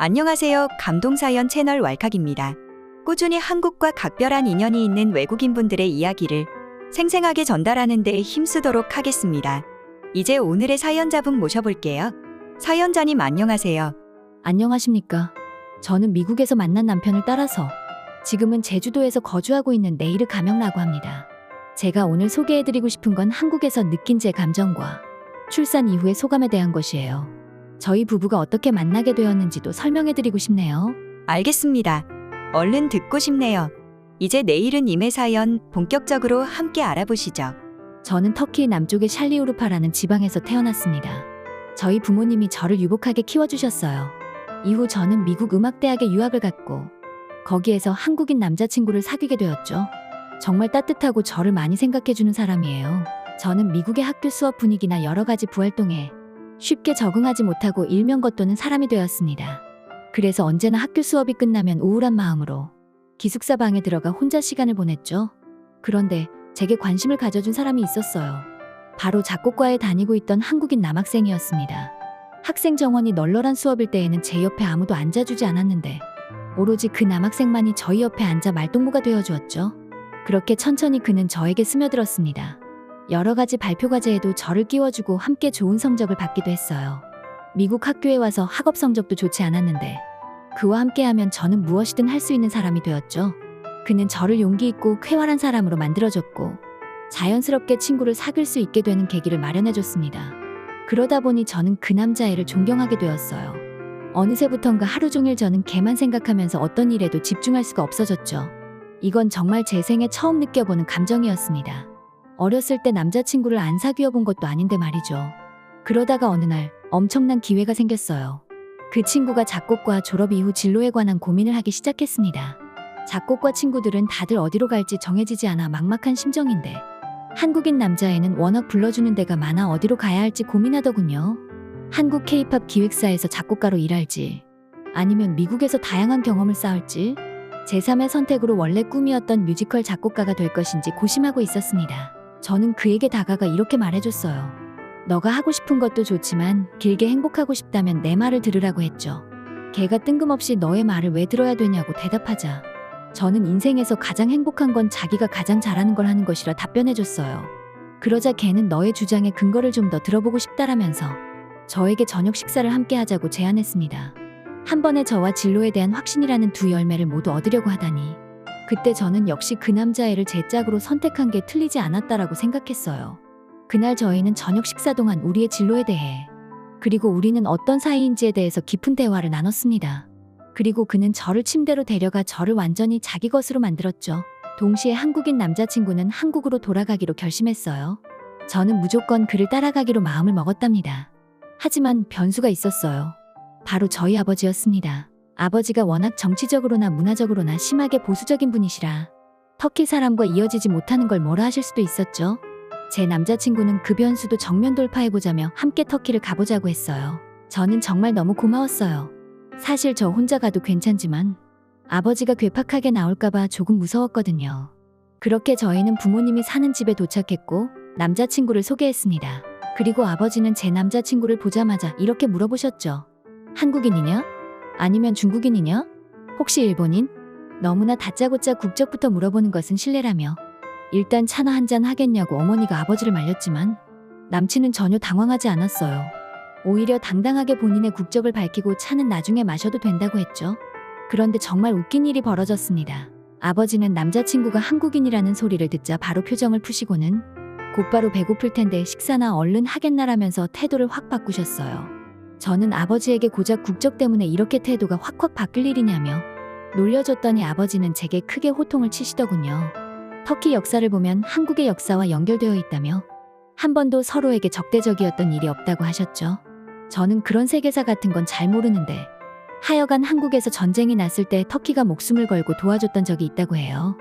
안녕하세요. 감동사연 채널 왈칵입니다. 꾸준히 한국과 각별한 인연이 있는 외국인분들의 이야기를 생생하게 전달하는 데 힘쓰도록 하겠습니다. 이제 오늘의 사연자분 모셔볼게요. 사연자님 안녕하세요. 안녕하십니까. 저는 미국에서 만난 남편을 따라서 지금은 제주도에서 거주하고 있는 네이르 가명라고 합니다. 제가 오늘 소개해드리고 싶은 건 한국에서 느낀 제 감정과 출산 이후의 소감에 대한 것이에요. 저희 부부가 어떻게 만나게 되었는지도 설명해드리고 싶네요. 알겠습니다. 얼른 듣고 싶네요. 이제 내일은 님의 사연 본격적으로 함께 알아보시죠. 저는 터키 남쪽의 샬리우르파라는 지방에서 태어났습니다. 저희 부모님이 저를 유복하게 키워주셨어요. 이후 저는 미국 음악대학에 유학을 갔고 거기에서 한국인 남자친구를 사귀게 되었죠. 정말 따뜻하고 저를 많이 생각해주는 사람이에요. 저는 미국의 학교 수업 분위기나 여러 가지 부활동에 쉽게 적응하지 못하고 일명 겉도는 사람이 되었습니다. 그래서 언제나 학교 수업이 끝나면 우울한 마음으로 기숙사 방에 들어가 혼자 시간을 보냈죠. 그런데 제게 관심을 가져준 사람이 있었어요. 바로 작곡과에 다니고 있던 한국인 남학생이었습니다. 학생 정원이 널널한 수업일 때에는 제 옆에 아무도 앉아주지 않았는데 오로지 그 남학생만이 저희 옆에 앉아 말동무가 되어주었죠. 그렇게 천천히 그는 저에게 스며들었습니다. 여러 가지 발표 과제에도 저를 끼워주고 함께 좋은 성적을 받기도 했어요. 미국 학교에 와서 학업 성적도 좋지 않았는데 그와 함께하면 저는 무엇이든 할 수 있는 사람이 되었죠. 그는 저를 용기 있고 쾌활한 사람으로 만들어줬고 자연스럽게 친구를 사귈 수 있게 되는 계기를 마련해줬습니다. 그러다 보니 저는 그 남자애를 존경하게 되었어요. 어느새부턴가 하루 종일 저는 걔만 생각하면서 어떤 일에도 집중할 수가 없어졌죠. 이건 정말 제 생에 처음 느껴보는 감정이었습니다. 어렸을 때 남자친구를 안 사귀어 본 것도 아닌데 말이죠. 그러다가 어느 날 엄청난 기회가 생겼어요. 그 친구가 작곡과 졸업 이후 진로에 관한 고민을 하기 시작했습니다. 작곡과 친구들은 다들 어디로 갈지 정해지지 않아 막막한 심정인데 한국인 남자애는 워낙 불러주는 데가 많아 어디로 가야 할지 고민하더군요. 한국 K-팝 기획사에서 작곡가로 일할지 아니면 미국에서 다양한 경험을 쌓을지 제3의 선택으로 원래 꿈이었던 뮤지컬 작곡가가 될 것인지 고심하고 있었습니다. 저는 그에게 다가가 이렇게 말해줬어요. 너가 하고 싶은 것도 좋지만 길게 행복하고 싶다면 내 말을 들으라고 했죠. 걔가 뜬금없이 너의 말을 왜 들어야 되냐고 대답하자 저는 인생에서 가장 행복한 건 자기가 가장 잘하는 걸 하는 것이라 답변해줬어요. 그러자 걔는 너의 주장에 근거를 좀 더 들어보고 싶다라면서 저에게 저녁 식사를 함께 하자고 제안했습니다. 한 번에 저와 진로에 대한 확신이라는 두 열매를 모두 얻으려고 하다니 그때 저는 역시 그 남자애를 제 짝으로 선택한 게 틀리지 않았다라고 생각했어요. 그날 저희는 저녁 식사 동안 우리의 진로에 대해 그리고 우리는 어떤 사이인지에 대해서 깊은 대화를 나눴습니다. 그리고 그는 저를 침대로 데려가 저를 완전히 자기 것으로 만들었죠. 동시에 한국인 남자친구는 한국으로 돌아가기로 결심했어요. 저는 무조건 그를 따라가기로 마음을 먹었답니다. 하지만 변수가 있었어요. 바로 저희 아버지였습니다. 아버지가 워낙 정치적으로나 문화적으로나 심하게 보수적인 분이시라 터키 사람과 이어지지 못하는 걸 뭐라 하실 수도 있었죠. 제 남자친구는 그 변수도 정면 돌파해보자며 함께 터키를 가보자고 했어요. 저는 정말 너무 고마웠어요. 사실 저 혼자 가도 괜찮지만 아버지가 괴팍하게 나올까봐 조금 무서웠거든요. 그렇게 저희는 부모님이 사는 집에 도착했고 남자친구를 소개했습니다. 그리고 아버지는 제 남자친구를 보자마자 이렇게 물어보셨죠. 한국인이냐? 아니면 중국인이냐? 혹시 일본인? 너무나 다짜고짜 국적부터 물어보는 것은 실례라며 일단 차나 한잔 하겠냐고 어머니가 아버지를 말렸지만 남친은 전혀 당황하지 않았어요. 오히려 당당하게 본인의 국적을 밝히고 차는 나중에 마셔도 된다고 했죠. 그런데 정말 웃긴 일이 벌어졌습니다. 아버지는 남자친구가 한국인이라는 소리를 듣자 바로 표정을 푸시고는 곧바로 배고플 텐데 식사나 얼른 하겠나라면서 태도를 확 바꾸셨어요. 저는 아버지에게 고작 국적 때문에 이렇게 태도가 확확 바뀔 일이냐며 놀려줬더니 아버지는 제게 크게 호통을 치시더군요. 터키 역사를 보면 한국의 역사와 연결되어 있다며 한 번도 서로에게 적대적이었던 일이 없다고 하셨죠. 저는 그런 세계사 같은 건 잘 모르는데 하여간 한국에서 전쟁이 났을 때 터키가 목숨을 걸고 도와줬던 적이 있다고 해요.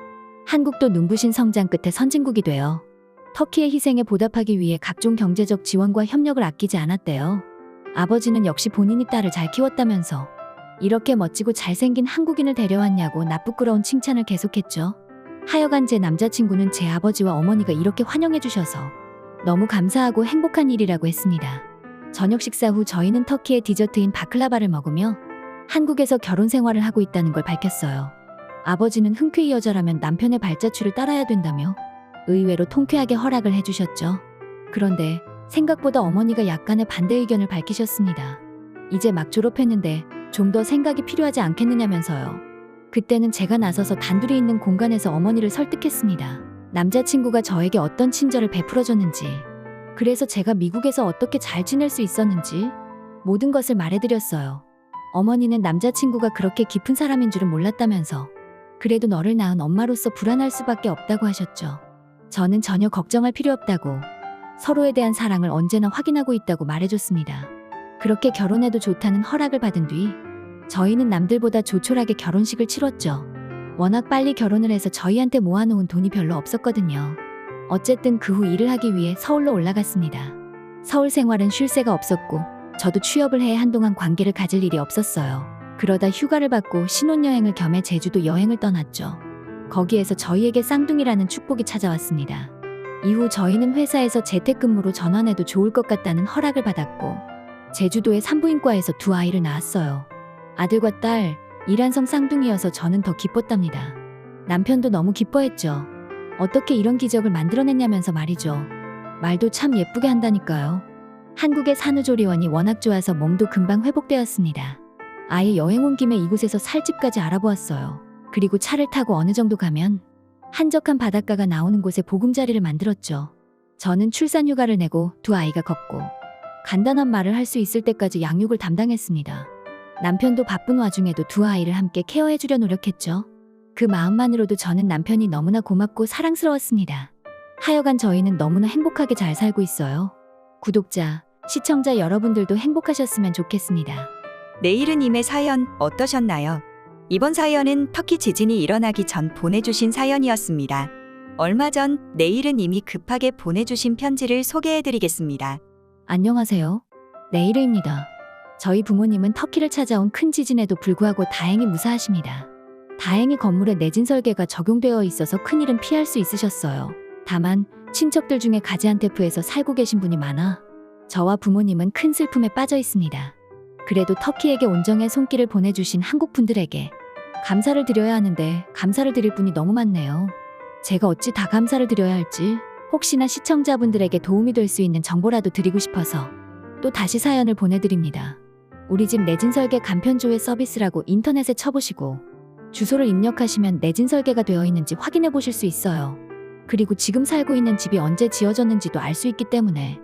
한국도 눈부신 성장 끝에 선진국이 되어 터키의 희생에 보답하기 위해 각종 경제적 지원과 협력을 아끼지 않았대요. 아버지는 역시 본인이 딸을 잘 키웠다면서 이렇게 멋지고 잘생긴 한국인을 데려왔냐고 나쁘끄러운 칭찬을 계속했죠. 하여간 제 남자친구는 제 아버지와 어머니가 이렇게 환영해 주셔서 너무 감사하고 행복한 일이라고 했습니다. 저녁 식사 후 저희는 터키의 디저트인 바클라바를 먹으며 한국에서 결혼 생활을 하고 있다는 걸 밝혔어요. 아버지는 흔쾌히 여자라면 남편의 발자취를 따라야 된다며 의외로 통쾌하게 허락을 해주셨죠. 그런데 생각보다 어머니가 약간의 반대 의견을 밝히셨습니다. 이제 막 졸업했는데 좀 더 생각이 필요하지 않겠느냐면서요. 그때는 제가 나서서 단둘이 있는 공간에서 어머니를 설득했습니다. 남자친구가 저에게 어떤 친절을 베풀어줬는지, 그래서 제가 미국에서 어떻게 잘 지낼 수 있었는지 모든 것을 말해드렸어요. 어머니는 남자친구가 그렇게 깊은 사람인 줄은 몰랐다면서 그래도 너를 낳은 엄마로서 불안할 수밖에 없다고 하셨죠. 저는 전혀 걱정할 필요 없다고, 서로에 대한 사랑을 언제나 확인하고 있다고 말해줬습니다. 그렇게 결혼해도 좋다는 허락을 받은 뒤 저희는 남들보다 조촐하게 결혼식을 치렀죠. 워낙 빨리 결혼을 해서 저희한테 모아놓은 돈이 별로 없었거든요. 어쨌든 그 후 일을 하기 위해 서울로 올라갔습니다. 서울 생활은 쉴 새가 없었고 저도 취업을 해 한동안 관계를 가질 일이 없었어요. 그러다 휴가를 받고 신혼여행을 겸해 제주도 여행을 떠났죠. 거기에서 저희에게 쌍둥이라는 축복이 찾아왔습니다. 이후 저희는 회사에서 재택근무로 전환해도 좋을 것 같다는 허락을 받았고 제주도의 산부인과에서 2아이를 낳았어요. 아들과 딸, 이란성 쌍둥이여서 저는 더 기뻤답니다. 남편도 너무 기뻐했죠. 어떻게 이런 기적을 만들어냈냐면서 말이죠. 말도 참 예쁘게 한다니까요. 한국의 산후조리원이 워낙 좋아서 몸도 금방 회복되었습니다. 아예 여행 온 김에 이곳에서 살 집까지 알아보았어요. 그리고 차를 타고 어느 정도 가면 한적한 바닷가가 나오는 곳에 보금자리를 만들었죠. 저는 출산 휴가를 내고 2아이가 걷고 간단한 말을 할 수 있을 때까지 양육을 담당했습니다. 남편도 바쁜 와중에도 2아이를 함께 케어해주려 노력했죠. 그 마음만으로도 저는 남편이 너무나 고맙고 사랑스러웠습니다. 하여간 저희는 너무나 행복하게 잘 살고 있어요. 구독자, 시청자 여러분들도 행복하셨으면 좋겠습니다. 내일은님의 사연 어떠셨나요? 이번 사연은 터키 지진이 일어나기 전 보내주신 사연이었습니다. 얼마 전 내일은님이 급하게 보내주신 편지를 소개해드리겠습니다. 안녕하세요. 네이르입니다. 저희 부모님은 터키를 찾아온 큰 지진에도 불구하고 다행히 무사하십니다. 다행히 건물에 내진 설계가 적용되어 있어서 큰일은 피할 수 있으셨어요. 다만 친척들 중에 가지안테프에서 살고 계신 분이 많아 저와 부모님은 큰 슬픔에 빠져 있습니다. 그래도 터키에게 온정의 손길을 보내주신 한국 분들에게 감사를 드려야 하는데 감사를 드릴 분이 너무 많네요. 제가 어찌 다 감사를 드려야 할지, 혹시나 시청자분들에게 도움이 될 수 있는 정보라도 드리고 싶어서 또 다시 사연을 보내드립니다. 우리 집 내진 설계 간편조회 서비스라고 인터넷에 쳐보시고 주소를 입력하시면 내진 설계가 되어 있는지 확인해 보실 수 있어요. 그리고 지금 살고 있는 집이 언제 지어졌는지도 알 수 있기 때문에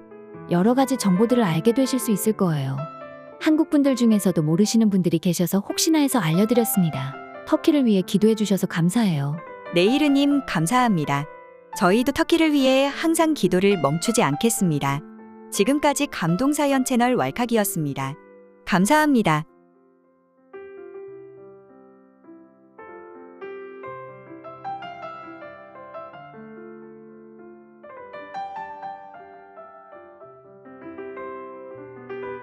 여러 가지 정보들을 알게 되실 수 있을 거예요. 한국 분들 중에서도 모르시는 분들이 계셔서 혹시나 해서 알려드렸습니다. 터키를 위해 기도해 주셔서 감사해요. 내일은님 감사합니다. 저희도 터키를 위해 항상 기도를 멈추지 않겠습니다. 지금까지 감동사연 채널 왈칵이었습니다. 감사합니다.